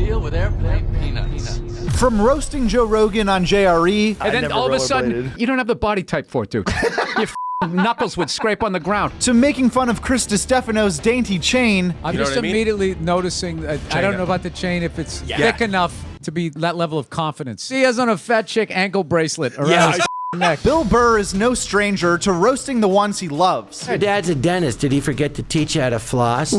deal with airplane peanuts. From roasting Joe Rogan on JRE, and then all of a sudden, you don't have the body type for it, dude. Your knuckles would scrape on the ground. to making fun of Chris DiStefano's dainty chain. I'm just immediately noticing, I don't know about the chain, if it's thick enough to be that level of confidence. He has on a fat chick ankle bracelet around his neck. Bill Burr is no stranger to roasting the ones he loves. Your dad's a dentist. Did he forget to teach you how to floss?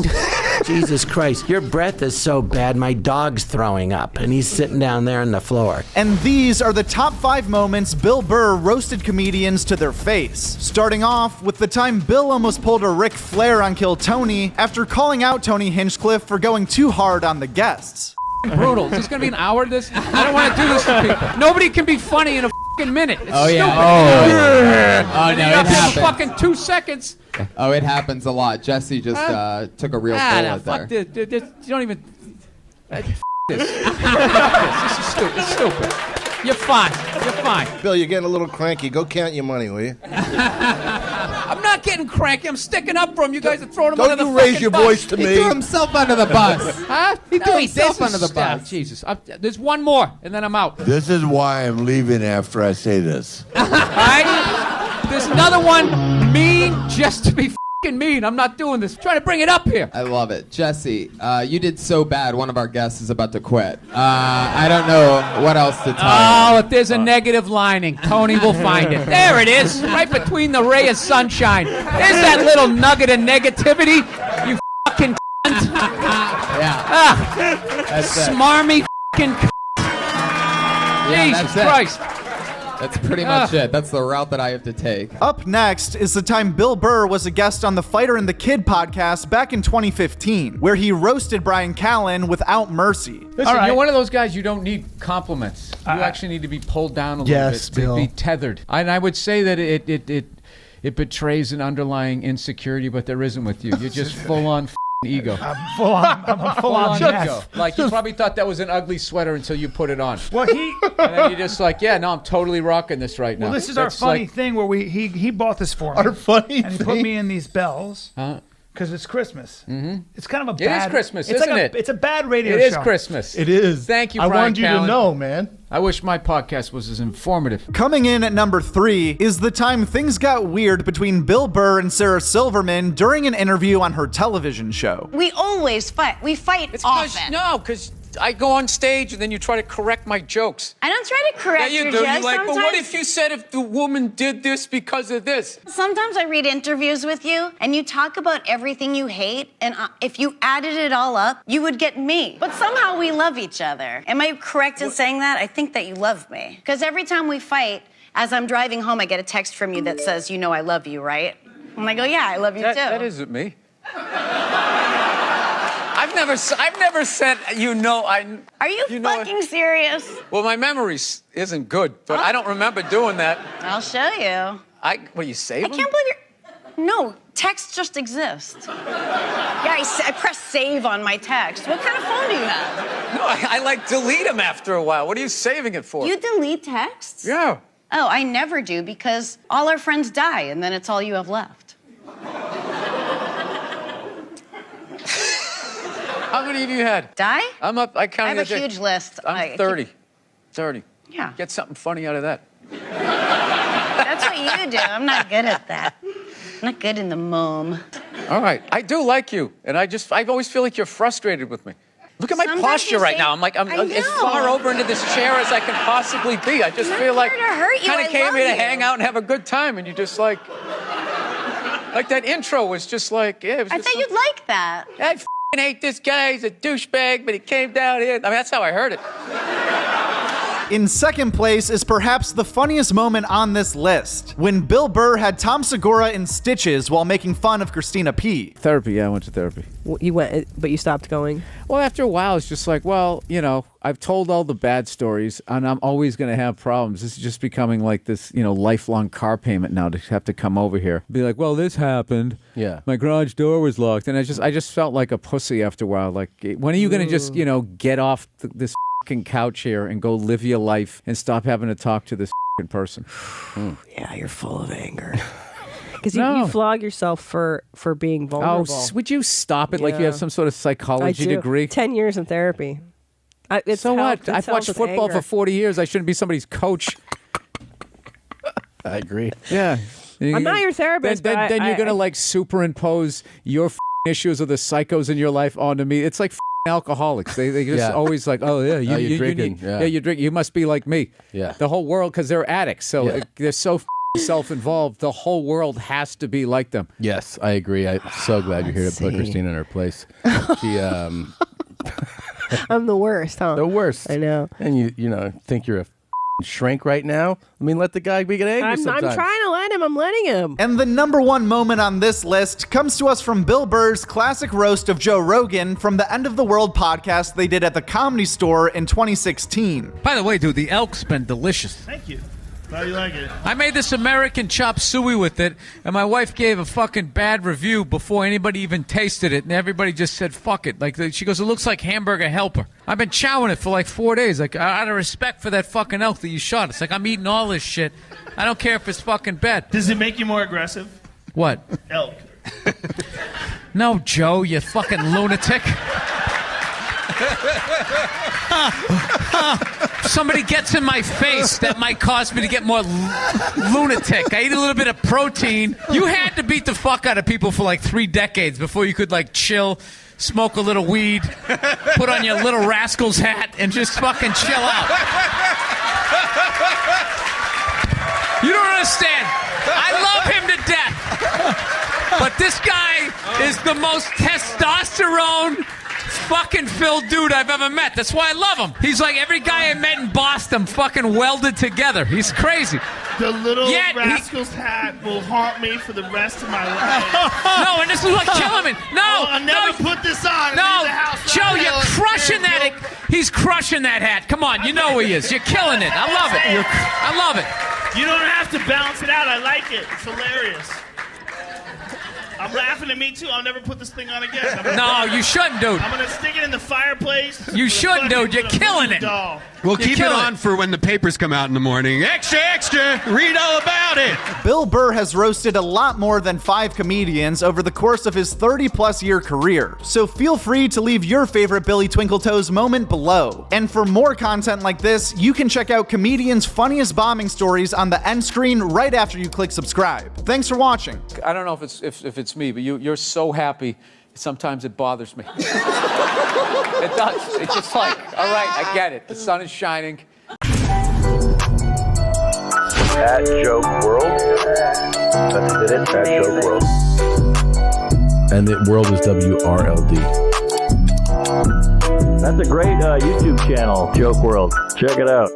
Jesus Christ, your breath is so bad, my dog's throwing up, and he's sitting down there on the floor. And these are the top 5 moments Bill Burr roasted comedians to their face. Starting off with the time Bill almost pulled a Ric Flair on Kill Tony after calling out Tony Hinchcliffe for going too hard on the guests. Brutal. Is this going to be an hour of this? I don't want to do this to people. Nobody can be funny in a fucking minute. It's stupid. Oh, no, it You have happens. fucking 2 seconds. Oh, it happens a lot. Jesse just took a real bullet fuck there. this. You don't even... F this. This is stupid. It's stupid. You're fine. You're fine. Bill, you're getting a little cranky. Go count your money, will you? I'm not getting cranky. I'm sticking up for him. You guys are throwing him under the Don't you raise fucking your bus. voice to He me. threw himself under the bus. Huh? He threw himself under the bus. Jesus. There's one more, and then I'm out. This is why I'm leaving after I say this. All right? There's another one, mean just to be fucking mean. I'm not doing this. I'm trying to bring it up here. I love it. Jesse, you did so bad, one of our guests is about to quit. I don't know what else to tell you. Oh, if there's a negative lining, Tony will find it. There it is, right between the ray of sunshine. There's that little nugget of negativity, you fucking cunt. Yeah. That's it. Smarmy fucking cunt. Yeah, Jesus that's it. Christ. That's pretty much it. That's the route that I have to take. Up next is the time Bill Burr was a guest on the Fighter and the Kid podcast back in 2015, where he roasted Brian Callen without mercy. Listen, you're one of those guys, you don't need compliments. You actually need to be pulled down a little bit to be tethered. And I would say that it betrays an underlying insecurity, but there isn't with you. You're just full-on ego. I'm full-on ego. Like, you probably thought that was an ugly sweater until you put it on. Well, And then you're just like, yeah, no, I'm totally rocking this right now. Well, this is That's our funny like- thing where he bought this for me. Our funny and he put thing? me in these bells Huh? because it's Christmas. Mm-hmm. It's kind of a It bad. is Christmas, it's isn't like it? It's a bad radio It is show. Christmas. It is. Thank you, I Brian wanted you Callen. to know, man. I wish my podcast was as informative. Coming in at number 3 is the time things got weird between Bill Burr and Sarah Silverman during an interview on her television show. We always fight. We fight often. Because I go on stage and then you try to correct my jokes. I don't try to correct your jokes. You're like, but what Sometimes- if you said if the woman did this because of this? Sometimes I read interviews with you and you talk about everything you hate, and if you added it all up, you would get me. But somehow we love each other. Am I correct in saying that? I think that you love me. Because every time we fight, as I'm driving home, I get a text from you that says, you know I love you, right? And I go, yeah, I love you too. That isn't me. I've never said, Are you fucking serious? Well, my memory isn't good, but I don't remember doing that. I'll show you. You save I can't believe you're... No, text just exists. Yeah, I press save on my text. What kind of phone do you have? No, I like delete them after a while. What are you saving it for? You delete texts? Yeah. Oh, I never do because all our friends die and then it's all you have left. How many of you had? Die? I'm up. I I counted. have a huge list. I'm 30. 30. Yeah. Get something funny out of that. That's what you do. I'm not good at that. I'm not good in the mom. All right. I do like you, and I always feel like you're frustrated with me. Look at my Sometimes posture you right say- now. I'm I as know. far over into this chair as I can possibly be. I just I'm feel not like here to hurt you. kind I of came love here to you. hang out and have a good time, and you just like that intro was just like, yeah. It was I just thought you'd like that. I f***ing hate this guy. He's a douchebag, but he came down here. I mean, that's how I heard it. In second place is perhaps the funniest moment on this list, when Bill Burr had Tom Segura in stitches while making fun of Christina P. Therapy, yeah, I went to therapy. You went, but you stopped going? Well, after a while, it's just like, well, I've told all the bad stories, and I'm always going to have problems. This is just becoming like this, lifelong car payment now to have to come over here. Be like, well, this happened. Yeah. My garage door was locked. And I just felt like a pussy after a while. Like, when are you going to just, get off this fucking couch here and go live your life and stop having to talk to this fucking person? Yeah, you're full of anger. Because you flog yourself for being vulnerable. Oh, would you stop it like you have some sort of psychology I do. degree? 10 years in therapy. So what? I've watched football for 40 years. I shouldn't be somebody's coach. I agree. Yeah. I'm not your therapist. Then you're going to like superimpose your issues of the psychos in your life onto me. It's like alcoholics. They just always like, oh yeah, you're drinking. You drink. You must be like me. Yeah. The whole world, because they're addicts. So they're so self-involved. The whole world has to be like them. Yes, I agree. I'm so glad you're here to put Christina in her place. She, I'm the worst, huh? The worst. I know. And you think you're a shrink right now. I mean, let the guy get angry sometimes. I'm trying to let him. I'm letting him. And the number one moment on this list comes to us from Bill Burr's classic roast of Joe Rogan from the End of the World podcast they did at the Comedy Store in 2016. By the way, dude, the elk's been delicious. Thank you. How do you like it? I made this American chop suey with it, and my wife gave a fucking bad review before anybody even tasted it, and everybody just said, fuck it. Like, she goes, it looks like Hamburger Helper. I've been chowing it for like 4 days. Like, out of respect for that fucking elk that you shot. It's like, I'm eating all this shit. I don't care if it's fucking bad. Does it make you more aggressive? What? Elk. No, Joe, you fucking lunatic. Somebody gets in my face, that might cause me to get more lunatic. I eat a little bit of protein. You had to beat the fuck out of people for like 3 decades before you could like chill, smoke a little weed, put on your Little Rascals hat, and just fucking chill out. You don't understand. I love him to death. But this guy is the most testosterone fucking filled dude I've ever met. That's why I love him. He's like every guy I met in Boston fucking welded together. He's crazy. The Little Rascals hat will haunt me for the rest of my life. No, and this is like killing me. No, I'll never put this on. No, Joe, you're crushing that. He's crushing that hat. Come on, you know he is. You're killing it. I love it. I love it. You don't have to balance it out. I like it. It's hilarious. I'm laughing at me too. I'll never put this thing on again. No, you shouldn't, dude. I'm gonna stick it in the fireplace. You shouldn't, dude. You're killing it. We'll keep it on for when the papers come out in the morning. Extra, extra. Read all about it. Bill Burr has roasted a lot more than 5 comedians over the course of his 30-plus year career. So feel free to leave your favorite Billy Twinkletoes moment below. And for more content like this, you can check out comedians' funniest bombing stories on the end screen right after you click subscribe. Thanks for watching. I don't know if it's me, but you're so happy. Sometimes it bothers me. It does. It's just like, all right, I get it. The sun is shining. At Joke World. That's it. At Joke World. And the world is WRLD. That's a great YouTube channel, Joke World. Check it out.